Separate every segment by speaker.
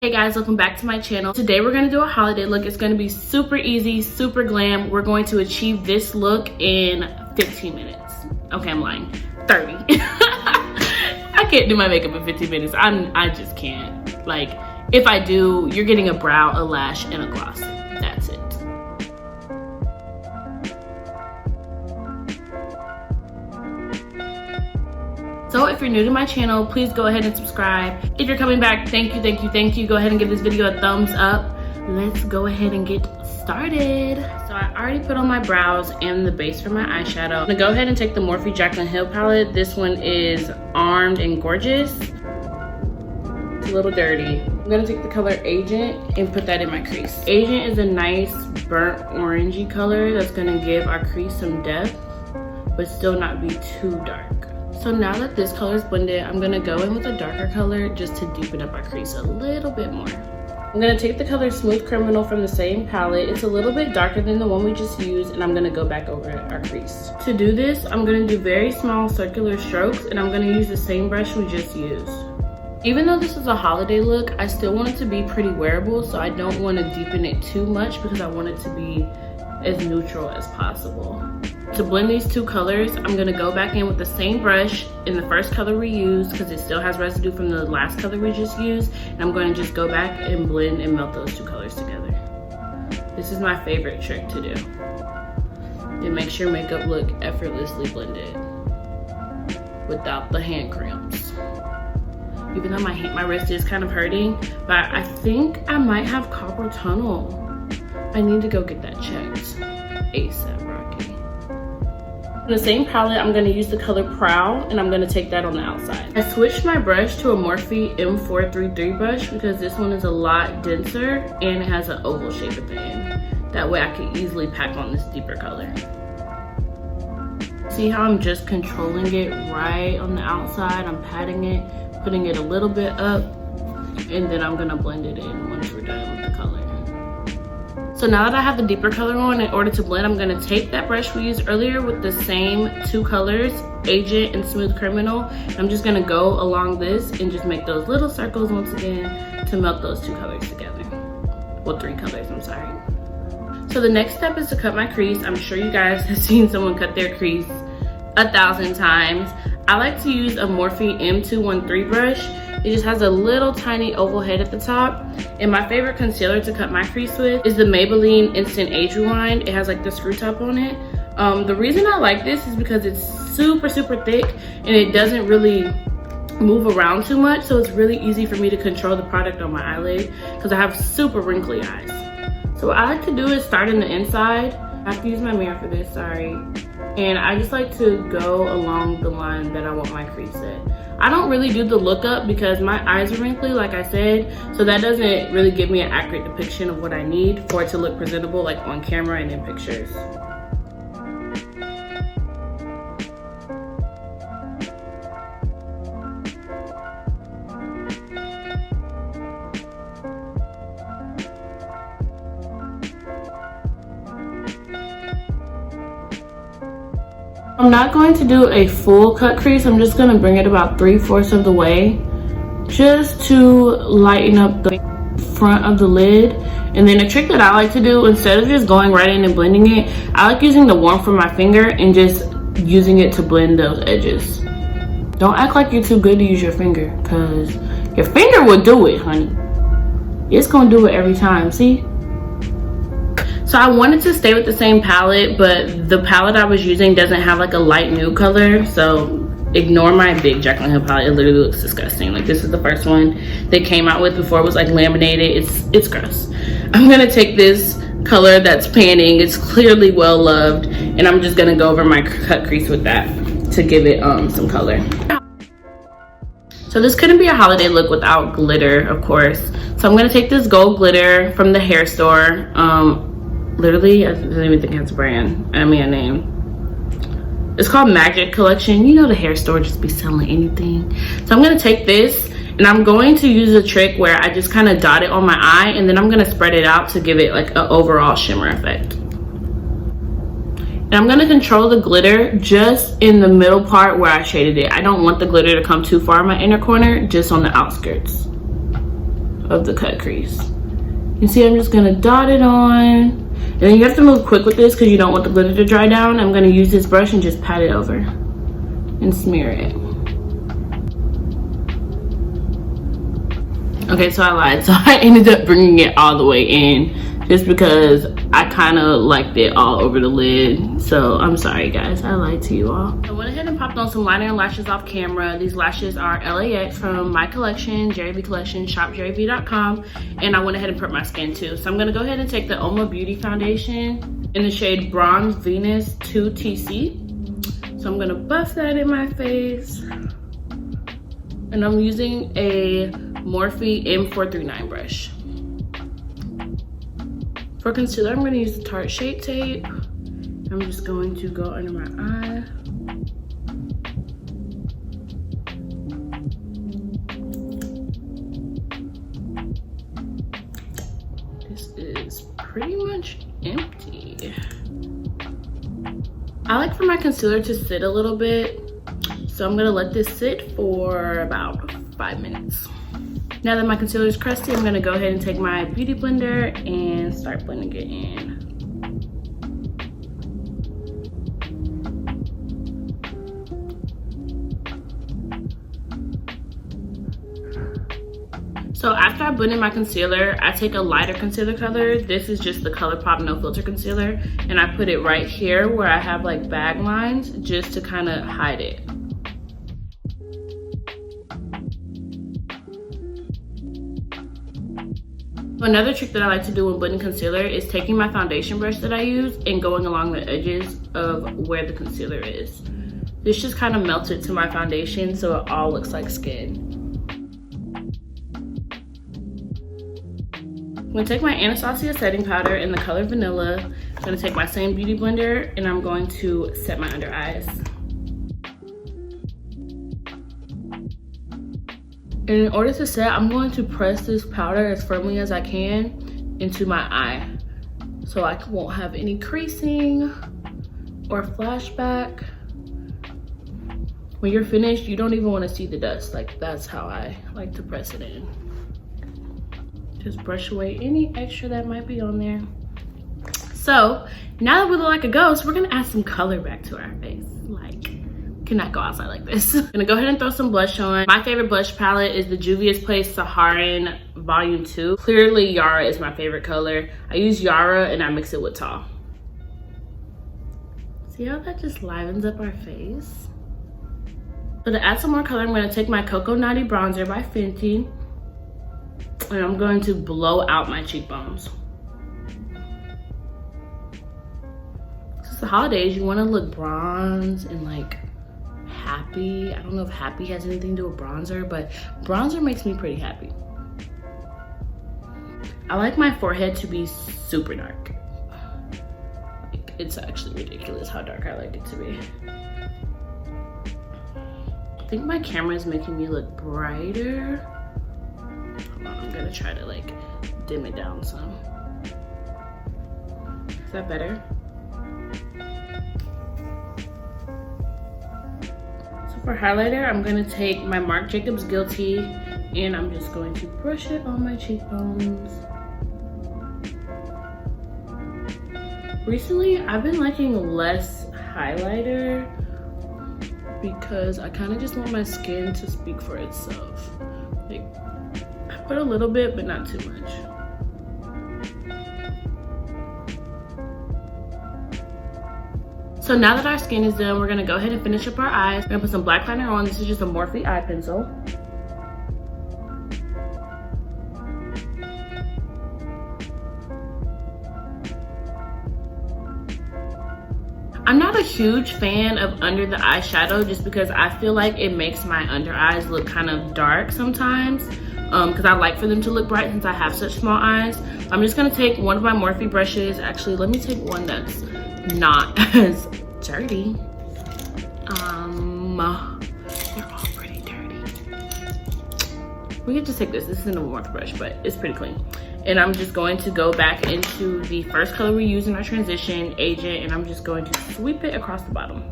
Speaker 1: Hey guys, welcome back to my channel. Today we're gonna do a holiday look. It's gonna be super easy, super glam. We're going to achieve this look in 15 minutes. Okay, I'm lying, 30. I can't do my makeup in 15 minutes. I just can't. Like, if I do, you're getting a brow, a lash, and a gloss. That's it. So if you're new to my channel, please go ahead and subscribe. If you're coming back, thank you, thank you, thank you. Go ahead and give this video a thumbs up. Let's go ahead and get started. So I already put on my brows and the base for my eyeshadow. I'm gonna go ahead and take the Morphe Jaclyn Hill palette. This one is Armed and Gorgeous. It's a little dirty. I'm gonna take the color Agent and put that in my crease. Agent is a nice burnt orangey color that's gonna give our crease some depth, but still not be too dark. So now that this color is blended, I'm gonna go in with a darker color just to deepen up our crease a little bit more. I'm gonna take the color Smooth Criminal from the same palette. It's a little bit darker than the one we just used, and I'm gonna go back over our crease. To do this, I'm gonna do very small circular strokes, and I'm gonna use the same brush we just used. Even though this is a holiday look, I still want it to be pretty wearable, so I don't wanna deepen it too much because I want it to be as neutral as possible. To blend these two colors, I'm gonna go back in with the same brush in the first color we used because it still has residue from the last color we just used. And I'm going to just go back and blend and melt those two colors together. This is my favorite trick to do. It makes your makeup look effortlessly blended without the hand cramps. Even though my wrist is kind of hurting, but I think I might have carpal tunnel. I need to go get that checked ASAP, Rocky. In the same palette, I'm gonna use the color Proud, and I'm gonna take that on the outside. I switched my brush to a Morphe M433 brush because this one is a lot denser and it has an oval shape at the end. That way I can easily pack on this deeper color. See how I'm just controlling it right on the outside? I'm patting it, putting it a little bit up, and then I'm gonna blend it in once we're done with the color. So now that I have the deeper color on, in order to blend, I'm gonna take that brush we used earlier with the same two colors, Agent and Smooth Criminal. I'm just gonna go along this and just make those little circles once again to melt those two colors together. Well, three colors, I'm sorry. So the next step is to cut my crease. I'm sure you guys have seen someone cut their crease 1,000 times. I like to use a Morphe M213 brush. It just has a little tiny oval head at the top. And my favorite concealer to cut my crease with is the Maybelline Instant Age Rewind. It has like the screw top on it. The reason I like this is because it's super, super thick and it doesn't really move around too much. So it's really easy for me to control the product on my eyelid because I have super wrinkly eyes. So what I like to do is start in the inside. I have to use my mirror for this, sorry. And I just like to go along the line that I want my crease at. I don't really do the look up because my eyes are wrinkly, like I said, so that doesn't really give me an accurate depiction of what I need for it to look presentable, like on camera and in pictures. I'm not going to do a full cut crease. I'm just going to bring it about 3/4 of the way just to lighten up the front of the lid. And then a trick that I like to do, instead of just going right in and blending it, I like using the warmth from my finger and just using it to blend those edges. Don't act like you're too good to use your finger because your finger will do it, honey. It's going to do it every time, see? So I wanted to stay with the same palette, but the palette I was using doesn't have like a light nude color. So ignore my big Jaclyn Hill palette. It literally looks disgusting. Like this is the first one they came out with before it was like laminated. It's gross. I'm gonna take this color that's panning. It's clearly well loved. And I'm just gonna go over my cut crease with that to give it some color. So this couldn't be a holiday look without glitter, of course. So I'm gonna take this gold glitter from the hair store. Literally, I don't even think it's a brand. I mean a name. It's called Magic Collection. You know the hair store just be selling anything. So I'm gonna take this and I'm going to use a trick where I just kind of dot it on my eye and then I'm gonna spread it out to give it like an overall shimmer effect. And I'm gonna control the glitter just in the middle part where I shaded it. I don't want the glitter to come too far in my inner corner, just on the outskirts. of the cut crease. You see, I'm just gonna dot it on. And then you have to move quick with this because you don't want the glitter to dry down. I'm gonna use this brush and just pat it over and smear it. Okay, so I lied. So I ended up bringing it all the way in just because I kind of liked it all over the lid. So I'm sorry guys, I lied to you all. I went ahead and popped on some liner and lashes off camera. These lashes are LAX from my collection, Jarievee collection, shop jarievee.com. And I went ahead and prepped my skin too. So I'm gonna go ahead and take the Oma Beauty foundation in the shade Bronze Venus 2 TC. So I'm gonna buff that in my face. And I'm using a Morphe M439 brush. For concealer, I'm going to use the Tarte Shape Tape. I'm just going to go under my eye. This is pretty much empty. I like for my concealer to sit a little bit, so I'm going to let this sit for about 5 minutes. Now that my concealer is crusty, I'm gonna go ahead and take my beauty blender and start blending it in. So after I blend in my concealer, I take a lighter concealer color. This is just the ColourPop No Filter concealer, and I put it right here where I have like bag lines just to kind of hide it. Another trick that I like to do when blending concealer is taking my foundation brush that I use and going along the edges of where the concealer is. This just kind of melts it to my foundation so it all looks like skin. I'm gonna take my Anastasia setting powder in the color Vanilla. I'm gonna take my same beauty blender and I'm going to set my under eyes. And in order to set, I'm going to press this powder as firmly as I can into my eye so I won't have any creasing or flashback. When you're finished, you don't even want to see the dust. Like, that's how I like to press it in. Just brush away any extra that might be on there. So now that we look like a ghost, we're gonna add some color back to our face. Like, cannot go outside like this. I'm gonna go ahead and throw some blush on. My favorite blush palette is the Juvia's Place Saharan Volume 2. Clearly Yara is my favorite color. I use Yara and I mix it with Tall. See how that just livens up our face? So to add some more color, I'm gonna take my Cocoa Naughty Bronzer by Fenty and I'm going to blow out my cheekbones. Since the holidays, you wanna look bronze and like happy. I don't know if happy has anything to do with bronzer, but bronzer makes me pretty happy. I like my forehead to be super dark. Like, it's actually ridiculous how dark I like it to be. I think my camera is making me look brighter. Hold on, I'm gonna try to like dim it down some. Is that better? For highlighter, I'm going to take my Marc Jacobs Guilty and I'm just going to brush it on my cheekbones. Recently, I've been liking less highlighter because I kind of just want my skin to speak for itself. Like, I put a little bit, but not too much. So now that our skin is done, we're gonna go ahead and finish up our eyes. We're gonna put some black liner on. This is just a Morphe eye pencil. I'm not a huge fan of under the eyeshadow just because I feel like it makes my under eyes look kind of dark sometimes. Because I like for them to look bright since I have such small eyes. I'm just gonna take one of my Morphe brushes. Actually, let me take one that's not as dirty. They're all pretty dirty. We can just take this. This isn't a Morphe brush, but it's pretty clean. And I'm just going to go back into the first color we use in our transition, Agent, and I'm just going to sweep it across the bottom.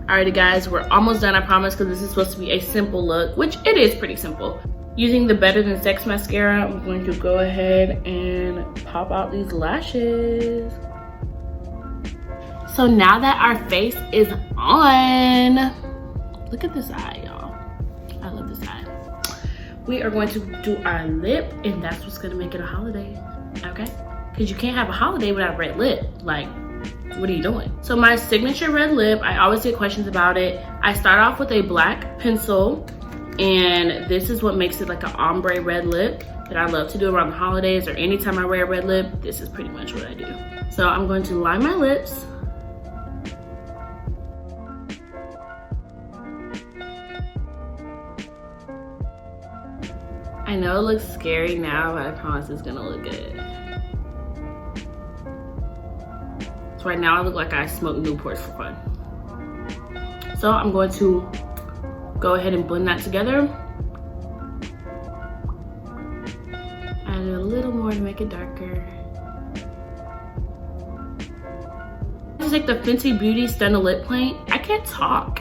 Speaker 1: Alrighty guys, we're almost done, I promise, because this is supposed to be a simple look, which it is pretty simple. Using the Better Than Sex mascara, I'm going to go ahead and pop out these lashes. So now that our face is on, look at this eye, y'all. I love this eye. We are going to do our lip, and that's what's gonna make it a holiday, okay? Because you can't have a holiday without a red lip. Like, what are you doing? So my signature red lip, I always get questions about it. I start off with a black pencil, and this is what makes it like an ombre red lip that I love to do around the holidays or anytime I wear a red lip. This is pretty much what I do. So I'm going to line my lips. I know it looks scary now, but I promise it's gonna look good. So right now I look like I smoke Newports for fun. So I'm going to go ahead and blend that together. Add a little more to make it darker. I'm going to take the Fenty Beauty Stunna Lip Paint. I can't talk.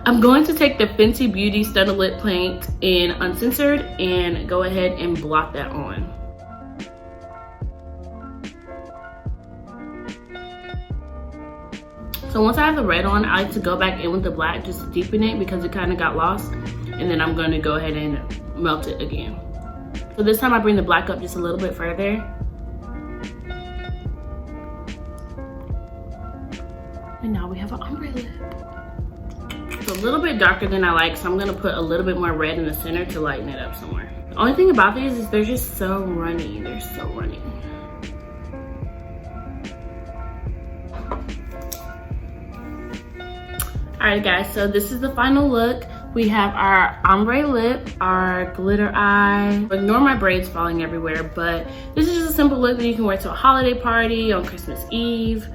Speaker 1: I'm going to take the Fenty Beauty Stunna Lip Paint in Uncensored and go ahead and blot that on. So once I have the red on, I like to go back in with the black just to deepen it because it kind of got lost. And then I'm going to go ahead and melt it again. So this time I bring the black up just a little bit further. And now we have an ombre lip. It's a little bit darker than I like, so I'm going to put a little bit more red in the center to lighten it up somewhere. The only thing about these is they're just so runny. They're so runny. Alright guys, so this is the final look. We have our ombre lip, our glitter eye. Ignore my braids falling everywhere, but this is just a simple look that you can wear to a holiday party, on Christmas Eve,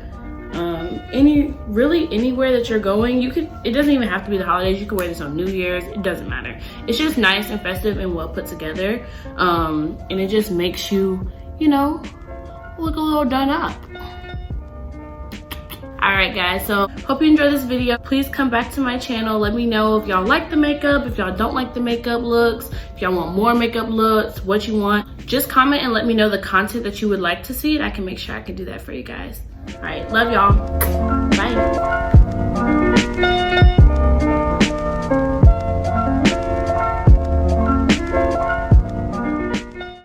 Speaker 1: really anywhere that you're going. It doesn't even have to be the holidays. You can wear this on New Year's. It doesn't matter. It's just nice and festive and well put together, and it just makes you, you know, look a little done up. Alright guys, so hope you enjoyed this video. Please come back to my channel. Let me know if y'all like the makeup, if y'all don't like the makeup looks, if y'all want more makeup looks, what you want. Just comment and let me know the content that you would like to see, and I can make sure I can do that for you guys. Alright, love y'all. Bye.